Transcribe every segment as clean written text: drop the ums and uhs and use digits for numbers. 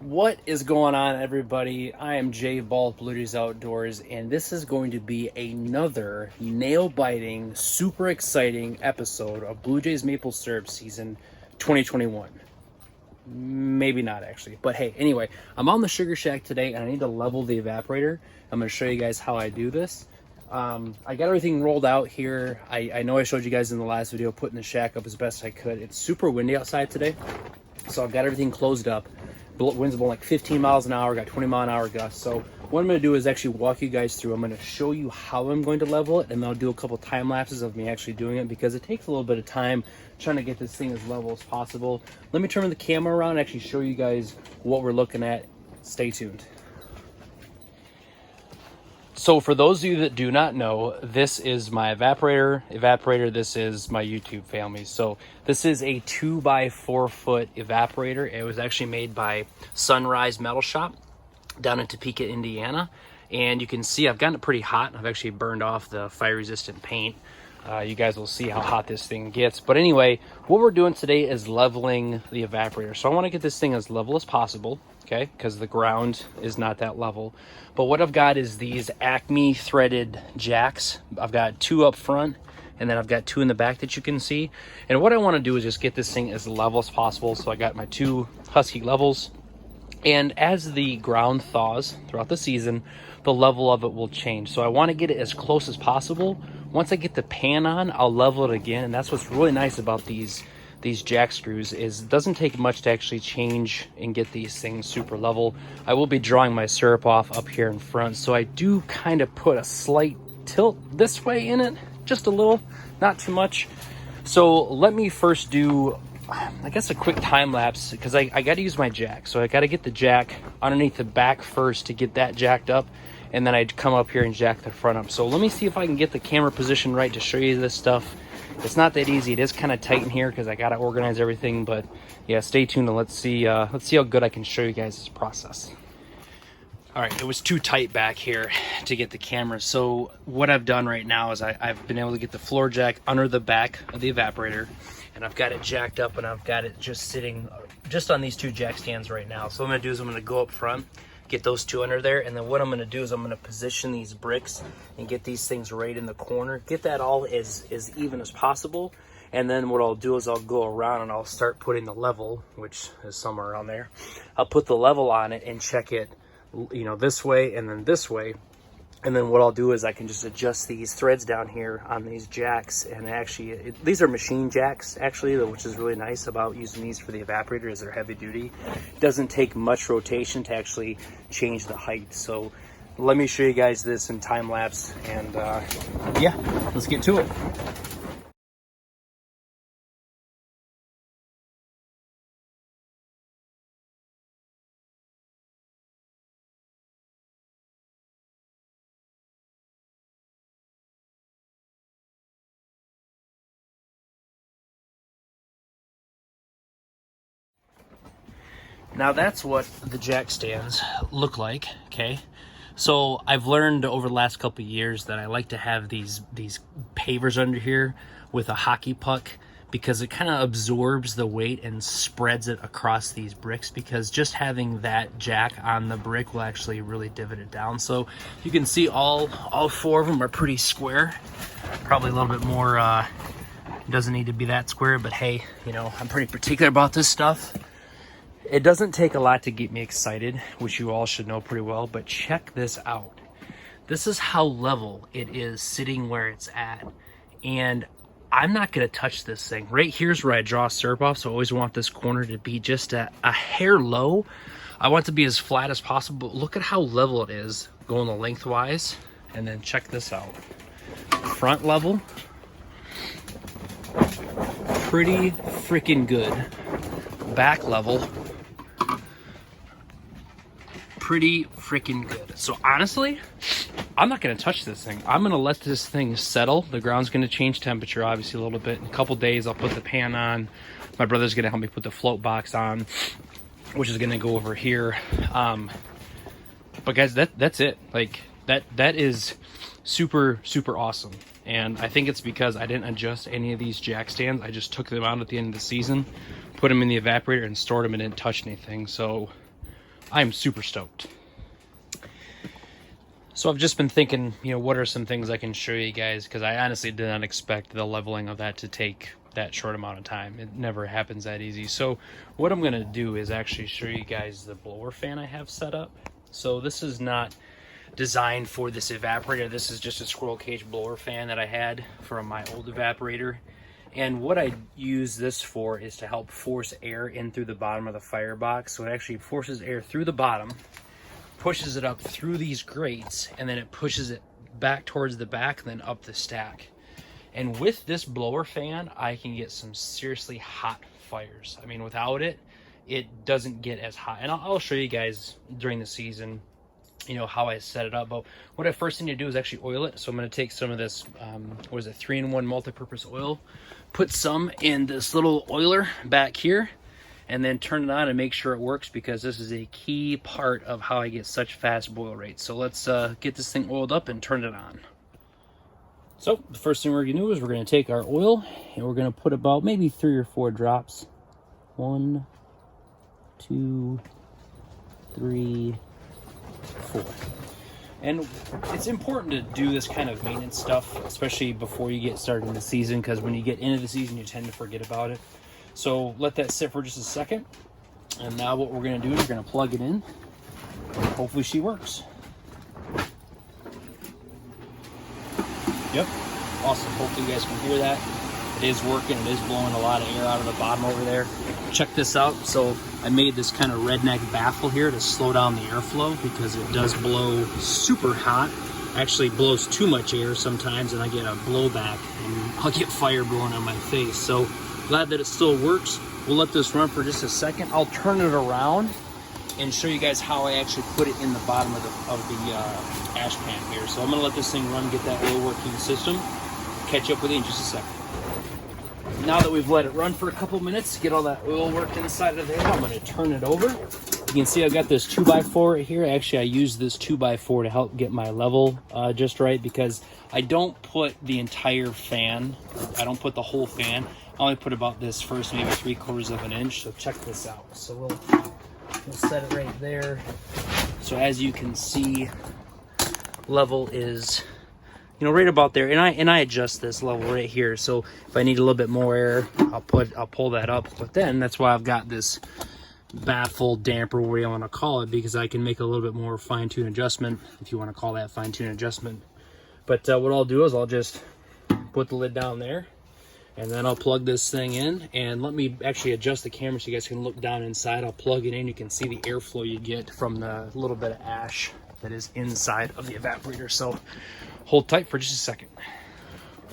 What is going on, everybody? I am Jay Ball, Blue Jays Outdoors, and this is going to be another nail-biting, super exciting episode of Blue Jays Maple Syrup Season 2021. Maybe not, actually. But hey, anyway, I'm on the Sugar Shack today, and I need to level the evaporator. I'm going to show you guys how I do this. I got everything rolled out here. I know I showed you guys in the last video, putting the shack up as best I could. It's super windy outside today, so I've got everything closed up. Winds blowing like 15 miles an hour, got 20-mile-an-hour gusts. So what I'm going to do is actually walk you guys through. I'm going to show you how I'm going to level it, and then I'll do a couple time lapses of me actually doing it, because it takes a little bit of time trying to get this thing as level as possible. Let me turn the camera around and actually show you guys what we're looking at. Stay tuned. So for those of you that do not know, this is my evaporator. This is my YouTube family. So this is a 2x4 foot evaporator. It was actually made by Sunrise Metal Shop down in Topeka, Indiana. And you can see I've gotten it pretty hot. I've actually burned off the fire resistant paint. You guys will see how hot this thing gets. But anyway, what we're doing today is leveling the evaporator. So I want to get this thing as level as possible, okay? Because the ground is not that level. But what I've got is these Acme threaded jacks. I've got 2 up front, and then I've got 2 in the back that you can see. And what I want to do is just get this thing as level as possible. So I got my 2 Husky levels. And as the ground thaws throughout the season, the level of it will change. So I want to get it as close as possible. Once I get the pan on, I'll level it again. And that's what's really nice about these jack screws, is it doesn't take much to actually change and get these things super level. I will be drawing my syrup off up here in front, so I do kind of put a slight tilt this way in it, just a little, not too much. So let me first do, I guess, a quick time lapse, because I got to use my jack. So I got to get the jack underneath the back first to get that jacked up, and then I'd come up here and jack the front up. So let me see if I can get the camera position right to show you this stuff. It's not that easy. It is kind of tight in here because I got to organize everything. But yeah, stay tuned and let's see how good I can show you guys this process. All right, it was too tight back here to get the camera. So what I've done right now is I've been able to get the floor jack under the back of the evaporator, and I've got it jacked up, and I've got it just sitting just on these 2 jack stands right now. So what I'm gonna do is I'm gonna go up front, get those 2 under there, and then what I'm gonna do is I'm gonna position these bricks and get these things right in the corner, get that all as even as possible. And then what I'll do is I'll go around and I'll start putting the level, which is somewhere around there. I'll put the level on it and check it, you know, this way and then this way. And then what I'll do is I can just adjust these threads down here on these jacks. And actually, these are machine jacks, actually, which is really nice about using these for the evaporator, is they're heavy duty. It doesn't take much rotation to actually change the height. So let me show you guys this in time lapse. And yeah, let's get to it. Now that's what the jack stands look like, okay? So I've learned over the last couple of years that I like to have these pavers under here with a hockey puck, because it kind of absorbs the weight and spreads it across these bricks, because just having that jack on the brick will actually really divot it down. So you can see all 4 of them are pretty square. Probably a little bit more, doesn't need to be that square, but hey, you know, I'm pretty particular about this stuff. It doesn't take a lot to get me excited, which you all should know pretty well, but check this out. This is how level it is sitting where it's at. And I'm not gonna touch this thing. Right here's where I draw syrup off, so I always want this corner to be just a hair low. I want it to be as flat as possible. Look at how level it is going the lengthwise. And then check this out. Front level, pretty freaking good. Back level, pretty freaking good. So honestly, I'm not going to touch this thing. I'm going to let this thing settle. The ground's going to change temperature obviously a little bit. In a couple days I'll put the pan on. My brother's going to help me put the float box on, which is going to go over here. But guys, that's it. Like that is super awesome. And I think it's because I didn't adjust any of these jack stands. I just took them out at the end of the season, put them in the evaporator and stored them, and didn't touch anything. So I'm super stoked. So I've just been thinking, you know, what are some things I can show you guys, because I honestly did not expect the leveling of that to take that short amount of time. It never happens that easy. So what I'm going to do is actually show you guys the blower fan I have set up. So this is not designed for this evaporator. This is just a squirrel cage blower fan that I had from my old evaporator. And what I use this for is to help force air in through the bottom of the firebox. So it actually forces air through the bottom, pushes it up through these grates, and then it pushes it back towards the back and then up the stack. And with this blower fan, I can get some seriously hot fires. I mean, without it, it doesn't get as hot. And I'll show you guys during the season, you know, how I set it up. But what I first need to do is actually oil it. So I'm going to take some of this, what is it, 3-in-1 multi-purpose oil, put some in this little oiler back here, and then turn it on and make sure it works, because this is a key part of how I get such fast boil rates. So let's get this thing oiled up and turn it on. So the first thing we're gonna do is we're gonna take our oil and we're gonna put about maybe 3 or 4 drops. 1, 2, 3, 4. And it's important to do this kind of maintenance stuff, especially before you get started in the season, because when you get into the season, you tend to forget about it. So let that sit for just a second. And now what we're gonna do is we're gonna plug it in. Hopefully she works. Yep, awesome. Hopefully you guys can hear that. It is working, it is blowing a lot of air out of the bottom over there. Check this out. So I made this kind of redneck baffle here to slow down the airflow, because it does blow super hot. Actually blows too much air sometimes and I get a blowback and I'll get fire blowing on my face. So glad that it still works. We'll let this run for just a second. I'll turn it around and show you guys how I actually put it in the bottom of the ash pan here. So I'm gonna let this thing run, get that oil working system. Catch up with you in just a second. Now that we've let it run for a couple minutes, get all that oil worked inside of there, I'm gonna turn it over. You can see I've got this 2x4 right here. Actually, I use this 2x4 to help get my level just right, because I don't put the entire fan, I don't put the whole fan. I only put about this first maybe 3/4 of an inch. So check this out. So we'll set it right there. So as you can see, level is, you know, right about there. And I adjust this level right here. So if I need a little bit more air, I'll pull that up. But then that's why I've got this baffle, damper, whatever you want to call it, because I can make a little bit more fine-tune adjustment, if you want to call that fine-tune adjustment. But what I'll do is I'll just put the lid down there, and then I'll plug this thing in. And let me actually adjust the camera so you guys can look down inside. I'll plug it in. You can see the airflow you get from the little bit of ash that is inside of the evaporator. So hold tight for just a second.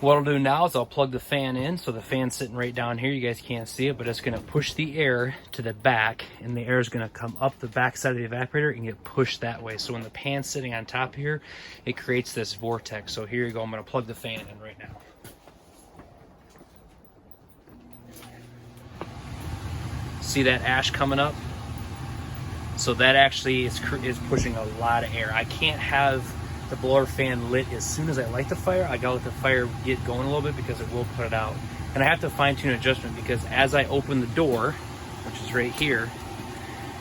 What I'll do now is I'll plug the fan in. So the fan's sitting right down here. You guys can't see it, but it's gonna push the air to the back, and the air is gonna come up the back side of the evaporator and get pushed that way. So when the pan's sitting on top here, it creates this vortex. So here you go, I'm gonna plug the fan in right now. See that ash coming up? So that actually is pushing a lot of air. I can't have the blower fan lit as soon as I light the fire. I gotta let the fire get going a little bit, because it will put it out. And I have to fine tune adjustment, because as I open the door, which is right here,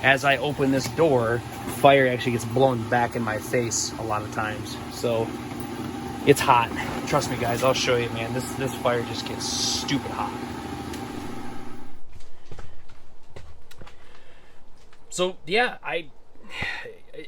as I open this door, fire actually gets blown back in my face a lot of times. So it's hot. Trust me guys, I'll show you, man. This fire just gets stupid hot. So yeah,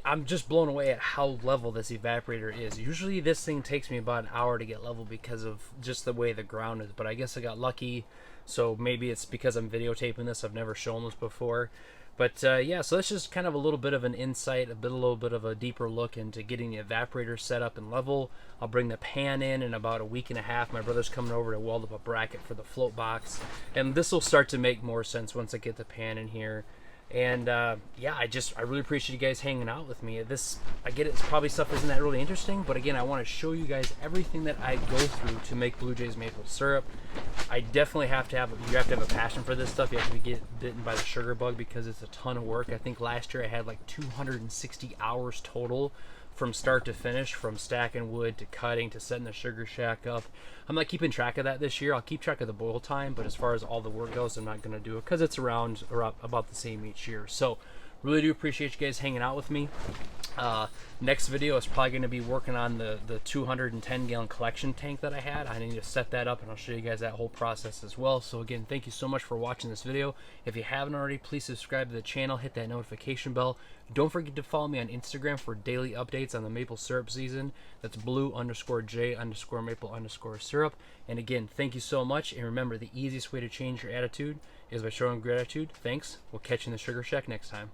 I'm just blown away at how level this evaporator is. Usually this thing takes me about an hour to get level because of just the way the ground is, but I guess I got lucky. So maybe it's because I'm videotaping this. I've never shown this before. But yeah, so that's just kind of a little bit of an insight, a little bit of a deeper look into getting the evaporator set up and level. I'll bring the pan in about a week and a half. My brother's coming over to weld up a bracket for the float box. And this will start to make more sense once I get the pan in here. And yeah, I really appreciate you guys hanging out with me. I get it, it's probably stuff isn't that really interesting, but again, I want to show you guys everything that I go through to make Blue Jay's maple syrup. I definitely have to have a passion for this stuff. You have to get bitten by the sugar bug, because it's a ton of work. I think last year I had like 260 hours total from start to finish, from stacking wood to cutting to setting the sugar shack up. I'm not keeping track of that this year. I'll keep track of the boil time, but as far as all the work goes, I'm not going to do it, because it's around or about the same each year. So Really do appreciate you guys hanging out with me. Next video is probably going to be working on the 210 gallon collection tank that I had. I need to set that up, and I'll show you guys that whole process as well. So again, thank you so much for watching this video. If you haven't already, please subscribe to the channel, hit that notification bell. Don't forget to follow me on Instagram for daily updates on the maple syrup season. That's blue_J_maple_syrup. And again, thank you so much. And remember, the easiest way to change your attitude is by showing gratitude. Thanks. We'll catch you in the Sugar Shack next time.